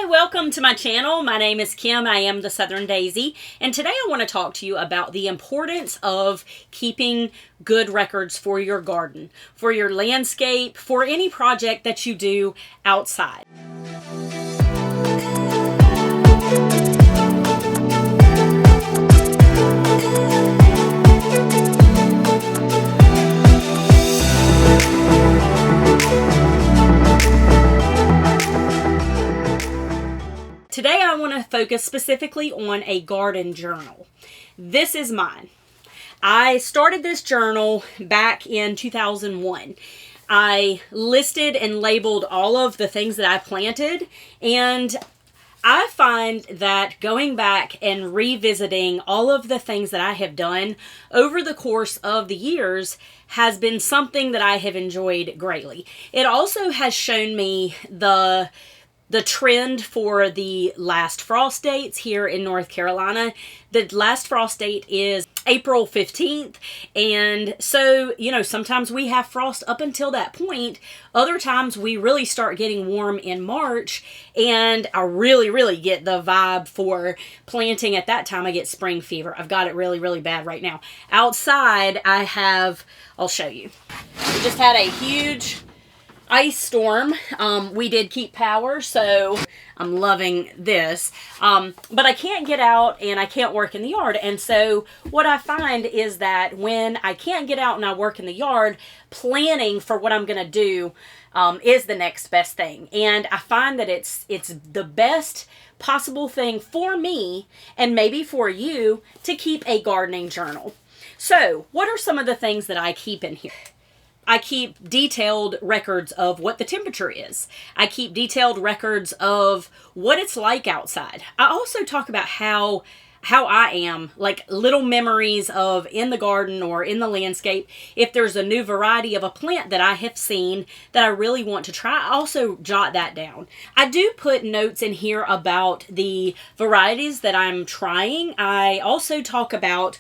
Hi, welcome to my channel. My name is Kim. I am the Southern Daisy, and today I want to talk to you about the importance of keeping good records for your garden, for your landscape, for any project that you do outside. Today I want to focus specifically on a garden journal. This is mine. I started this journal back in 2001. I listed and labeled all of the things that I planted, and I find that going back and revisiting all of the things that I have done over the course of the years has been something that I have enjoyed greatly. It also has shown me the trend for the last frost dates here in North Carolina. The last frost date is April 15th. And so, sometimes we have frost up until that point. Other times we really start getting warm in March. And I really get the vibe for planting at that time. I get spring fever. I've got it really bad right now. Outside, I'll show you. We just had a huge ice storm. We did keep power, so I'm loving this. But I can't get out and I can't work in the yard. And so what I find is that when I can't get out and I work in the yard, planning for what I'm going to do is the next best thing. And I find that it's the best possible thing for me and maybe for you to keep a gardening journal. So what are some of the things that I keep in here? I keep detailed records of what the temperature is. I keep detailed records of what it's like outside. I also talk about how I am, like little memories of in the garden or in the landscape. If there's a new variety of a plant that I have seen that I really want to try, I also jot that down. I do put notes in here about the varieties that I'm trying. I also talk about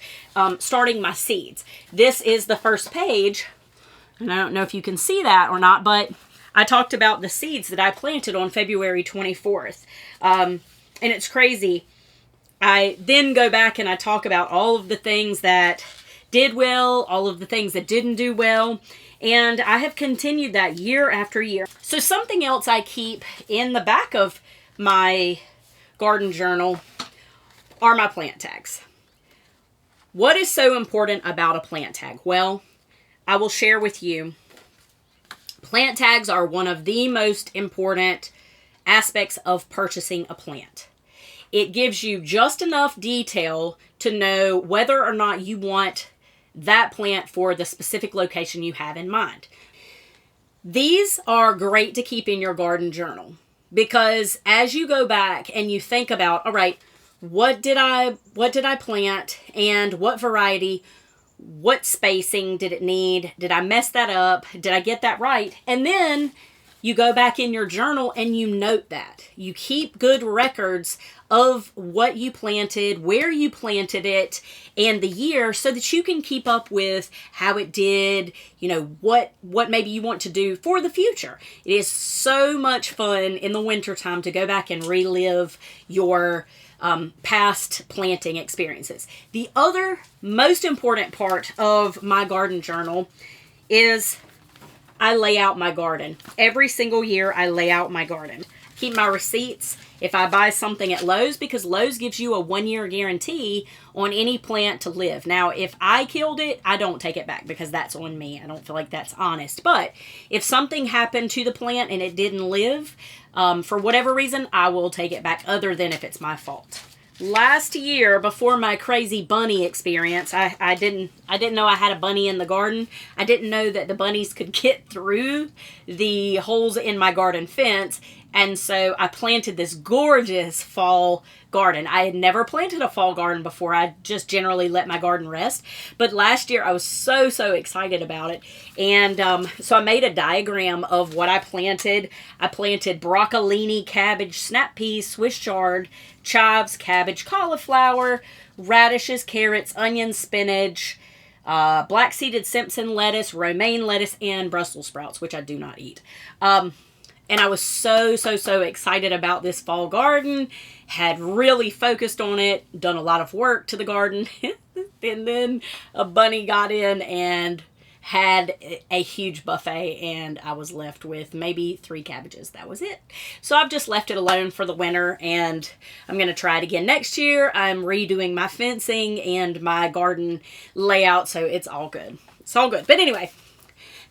starting my seeds. This is the first page. And I don't know if you can see that or not, but I talked about the seeds that I planted on February 24th. And it's crazy. I then go back and I talk about all of the things that did well, all of the things that didn't do well. And I have continued that year after year. So something else I keep in the back of my garden journal are my plant tags. What is so important about a plant tag? Well, I will share with you, plant tags are one of the most important aspects of purchasing a plant. It gives you just enough detail to know whether or not you want that plant for the specific location you have in mind. These are great to keep in your garden journal because as you go back and you think about, all right, what did I plant and what variety? What spacing did it need? Did I mess that up? Did I get that right? And then you go back in your journal and you note that. You keep good records of what you planted, where you planted it, and the year so that you can keep up with how it did, what maybe you want to do for the future. It is so much fun in the wintertime to go back and relive your past planting experiences. The other most important part of my garden journal is I lay out my garden. Every single year I lay out my garden. Keep my receipts if I buy something at Lowe's because Lowe's gives you a 1-year guarantee on any plant to live. Now, if I killed it, I don't take it back because that's on me. I don't feel like that's honest. But if something happened to the plant and it didn't live, for whatever reason, I will take it back other than if it's my fault. Last year, before my crazy bunny experience, I didn't know I had a bunny in the garden. I didn't know that the bunnies could get through the holes in my garden fence. And so I planted this gorgeous fall garden. I had never planted a fall garden before. I just generally let my garden rest. But last year I was so excited about it. And so I made a diagram of what I planted. I planted broccolini, cabbage, snap peas, Swiss chard, chives, cabbage, cauliflower, radishes, carrots, onions, spinach, black-seeded Simpson lettuce, romaine lettuce, and Brussels sprouts, which I do not eat. And I was so excited about this fall garden, had really focused on it, done a lot of work to the garden. And then a bunny got in and had a huge buffet, and I was left with maybe 3 cabbages. That was it. So I've just left it alone for the winter, and I'm going to try it again next year. I'm redoing my fencing and my garden layout, so it's all good. It's all good. But anyway,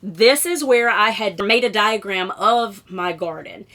this is where I had made a diagram of my garden.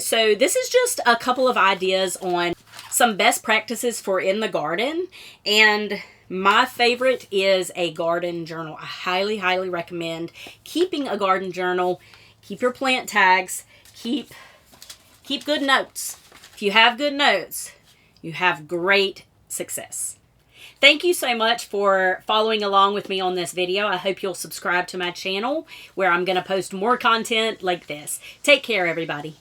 So this is just a couple of ideas on some best practices for in the garden, and my favorite is a garden journal. I highly recommend keeping a garden journal. Keep your plant tags. Keep good notes. If you have good notes, you have great success. Thank you so much for following along with me on this video. I hope you'll subscribe to my channel where I'm going to post more content like this. Take care, everybody.